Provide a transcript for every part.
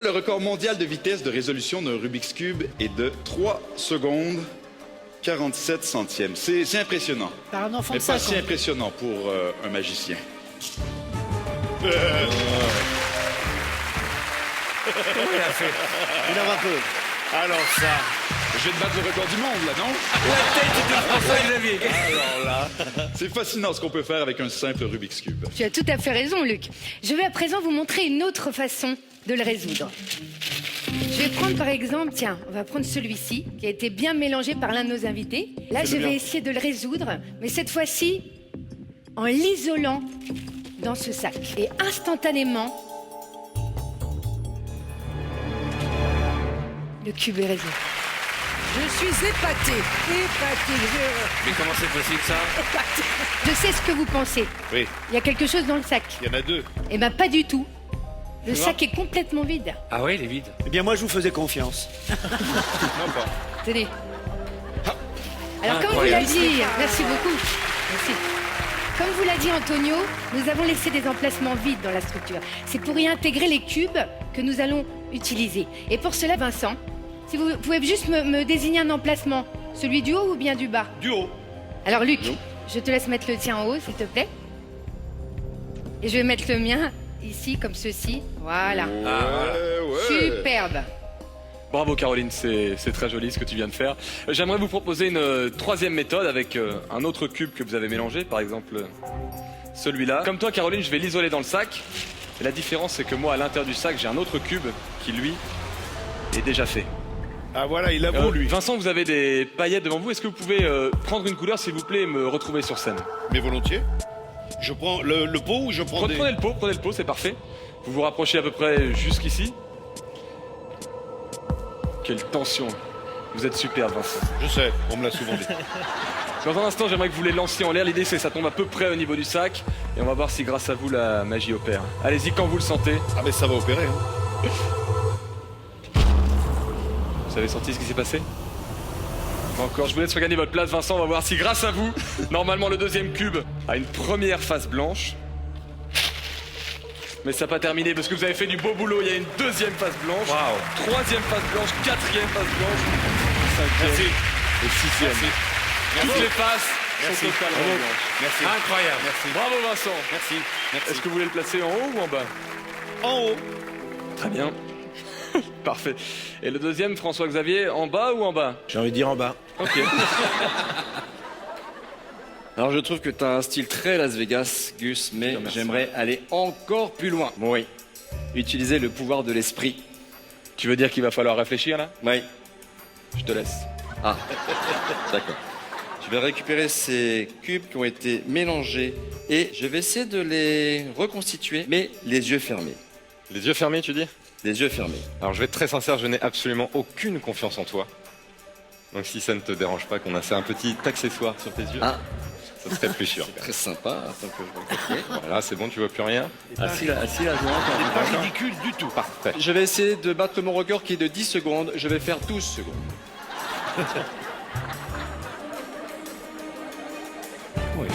Le record mondial de vitesse de résolution d'un Rubik's Cube est de 3 secondes 47 centièmes. C'est impressionnant. Par un enfant mais de pas 5 si ans. impressionnant pour un magicien. Comment il a fait? Il en va peu. Alors ça, Je vais te battre le record du monde, là, non? la tête de François-Xavier. Alors là, c'est fascinant ce qu'on peut faire avec un simple Rubik's Cube. Tu as tout à fait raison, Luc. Je vais à présent vous montrer une autre façon de le résoudre. Je vais prendre par exemple, tiens, on va prendre celui-ci, qui a été bien mélangé par l'un de nos invités. Là, je vais essayer de le résoudre, mais cette fois-ci, en l'isolant dans ce sac. Et instantanément, le cube est résolu. Je suis épaté. Mais comment c'est possible ça? Épaté. Je sais ce que vous pensez. Oui, Il y a quelque chose dans le sac. il y en a deux. Eh ben, pas du tout. Le sac est complètement vide. Ah ouais, il est vide. Eh bien, moi, je vous faisais confiance. Non pas. Tenez. Alors, comme vous l'a dit, merci beaucoup. Merci. Comme vous l'a dit Antonio, nous avons laissé des emplacements vides dans la structure. C'est pour y intégrer les cubes que nous allons utiliser. Et pour cela, Vincent, si vous pouvez juste me désigner un emplacement, celui du haut ou bien du bas? Du haut. Alors Luc, je te laisse mettre le tien en haut, s'il te plaît. Et je vais mettre le mien ici, comme ceci. Voilà. Superbe. Bravo Caroline, c'est très joli ce que tu viens de faire. J'aimerais vous proposer une troisième méthode avec un autre cube que vous avez mélangé, par exemple celui-là. Comme toi Caroline, je vais l'isoler dans le sac. Et la différence c'est que moi à l'intérieur du sac, j'ai un autre cube qui lui est déjà fait. Ah voilà, il avoue lui. Vincent, vous avez des paillettes devant vous. Est-ce que vous pouvez prendre une couleur s'il vous plaît et me retrouver sur scène? Mais volontiers. Je prends le pot ou je prends des... Prenez le pot, c'est parfait. Vous vous rapprochez à peu près jusqu'ici. Quelle tension. Vous êtes superbe, Vincent. Je sais, on me l'a souvent dit. Dans un instant, j'aimerais que vous les lanciez en l'air. L'idée, c'est que ça tombe à peu près au niveau du sac. Et on va voir si, grâce à vous, la magie opère. Allez-y, quand vous le sentez. Ah mais ça va opérer. Hein. Vous avez senti ce qui s'est passé? Pas encore. Je vous laisse regagner votre place, Vincent. On va voir si, grâce à vous, normalement, le deuxième cube a une première face blanche. Mais ça n'a pas terminé parce que vous avez fait du beau boulot. Il y a une deuxième face blanche. Waouh. Troisième face blanche. Quatrième face blanche. Cinquième. Merci. Et sixième. Merci. Toutes les faces Merci. sont totalement Bravo. blanches. Merci. Incroyable. Merci. Bravo Vincent. Merci. Merci. Est-ce que vous voulez le placer en haut ou en bas? En haut. Très bien. Parfait. Et le deuxième, François-Xavier, en bas ou en bas? J'ai envie de dire en bas. Ok. Alors je trouve que tu as un style très Las Vegas, Gus, mais Merci. j'aimerais aller encore plus loin. Oui. Utiliser le pouvoir de l'esprit. Tu veux dire qu'il va falloir réfléchir là? Oui. Je te laisse. Ah, d'accord. Je vais récupérer ces cubes qui ont été mélangés et je vais essayer de les reconstituer, mais les yeux fermés. Les yeux fermés, tu dis? Les yeux fermés. Alors je vais être très sincère, je n'ai absolument aucune confiance en toi. Donc si ça ne te dérange pas qu'on ait un petit accessoire sur tes yeux, Ah, ça serait plus sûr. très sympa. Attends que je regarde. Voilà, c'est bon, tu vois plus rien. Assis là, je vois encore. Pas ridicule du tout. Parfait. Je vais essayer de battre mon record qui est de 10 secondes. Je vais faire 12 secondes. Oui.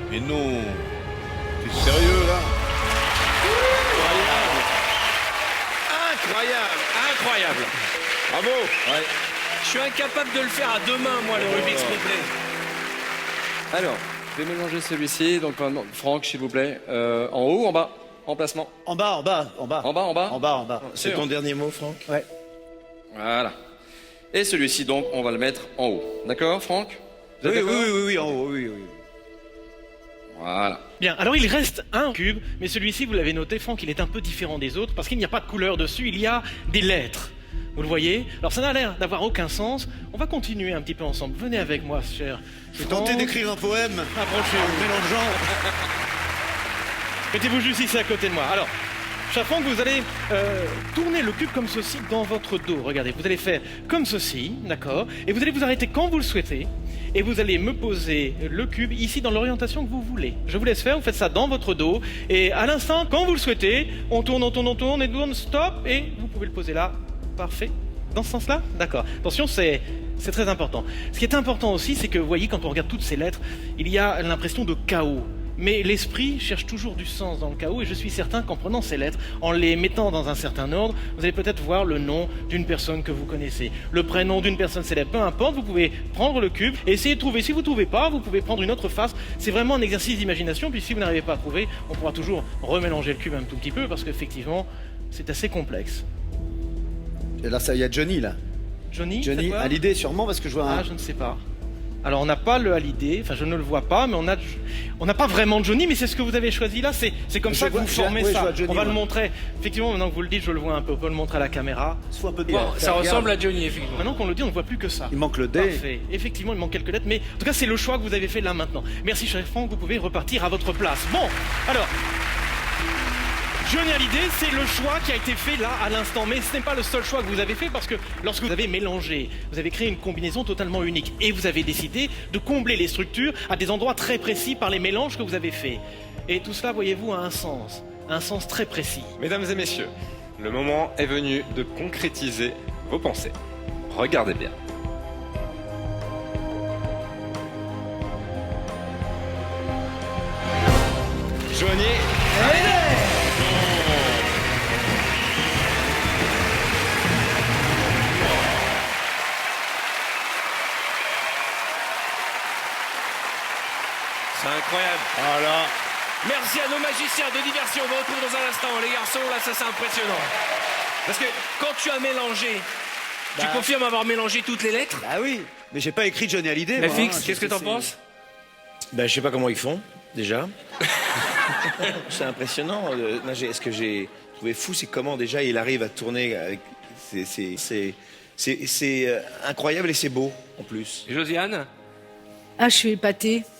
Mais non. T'es sérieux là? Incroyable. Incroyable. Bravo. Ouais. Je suis incapable de le faire à deux mains, moi, le Rubik's complet. Alors, je vais mélanger celui-ci. Donc, Franck, s'il vous plaît. En haut ou en bas? Emplacement. En bas, en bas, en bas. En bas, en bas? En bas, en bas. C'est ton dernier mot, Franck? Ouais. Voilà. Et celui-ci, donc, on va le mettre en haut. D'accord, Franck? Vous êtes Oui, d'accord? oui, en haut, oui. Voilà. Bien, alors il reste un cube, mais celui-ci, vous l'avez noté, Franck, il est un peu différent des autres, parce qu'il n'y a pas de couleur dessus, il y a des lettres. Vous le voyez? Alors ça n'a l'air d'avoir aucun sens. On va continuer un petit peu ensemble. Venez avec moi, cher. Je vais tenter d'écrire un poème. Approchez-vous. Mélangeant. Mettez-vous juste ici à côté de moi. Alors, cher Franck, vous allez tourner le cube comme ceci dans votre dos. Regardez, vous allez faire comme ceci, d'accord? Et vous allez vous arrêter quand vous le souhaitez. Et vous allez me poser le cube ici dans l'orientation que vous voulez. Je vous laisse faire, vous faites ça dans votre dos. Et à l'instant, quand vous le souhaitez, on tourne, et tourne, stop. Et vous pouvez le poser là. Parfait. Dans ce sens-là? D'accord. Attention, c'est très important. Ce qui est important aussi, c'est que vous voyez, quand on regarde toutes ces lettres, il y a l'impression de chaos. Mais l'esprit cherche toujours du sens dans le chaos et je suis certain qu'en prenant ces lettres, en les mettant dans un certain ordre, vous allez peut-être voir le nom d'une personne que vous connaissez, le prénom d'une personne célèbre, peu importe, vous pouvez prendre le cube et essayer de trouver. Si vous ne trouvez pas, vous pouvez prendre une autre face. C'est vraiment un exercice d'imagination, puis si vous n'arrivez pas à trouver, on pourra toujours remélanger le cube un tout petit peu parce qu'effectivement, c'est assez complexe. Et là, il y a Johnny, là. Johnny, Johnny, faites voir. à l'idée, sûrement, parce que je vois un... Ah, je ne sais pas. Alors on n'a pas le Hallyday, enfin je ne le vois pas, mais on n'a pas vraiment Johnny, mais c'est ce que vous avez choisi là, c'est comme Je ça que vois- vous formez oui, je ça. vois Johnny, On va le moi. montrer. Effectivement, maintenant que vous le dites, je le vois un peu. On peut le montrer à la caméra. Il faut un peu de Bon, bière. ça Regarde. ressemble à Johnny, effectivement. Maintenant qu'on le dit, on ne voit plus que ça. Il manque le D. Parfait. Effectivement, il manque quelques lettres, mais en tout cas, c'est le choix que vous avez fait là maintenant. Merci, cher Franck, vous pouvez repartir à votre place. Bon, alors. Johnny Hallyday, c'est le choix qui a été fait là à l'instant, mais ce n'est pas le seul choix que vous avez fait parce que lorsque vous avez mélangé, vous avez créé une combinaison totalement unique et vous avez décidé de combler les structures à des endroits très précis par les mélanges que vous avez faits. Et tout cela, voyez-vous, a un sens très précis. Mesdames et messieurs, le moment est venu de concrétiser vos pensées. Regardez bien. Johnny C'est incroyable. Voilà. Merci à nos magiciens de diversion. On va retrouver dans un instant. Les garçons, là, ça c'est impressionnant. Parce que quand tu as mélangé, tu confirmes avoir mélangé toutes les lettres? Ah oui, mais j'ai pas écrit Johnny Hallyday, moi, FX, hein. qu'est-ce que t'en penses? Ben, je sais pas comment ils font, déjà. C'est impressionnant. Ce que j'ai trouvé fou, c'est comment déjà il arrive à tourner avec. C'est incroyable et c'est beau, en plus. Josiane? Ah, je suis épatée.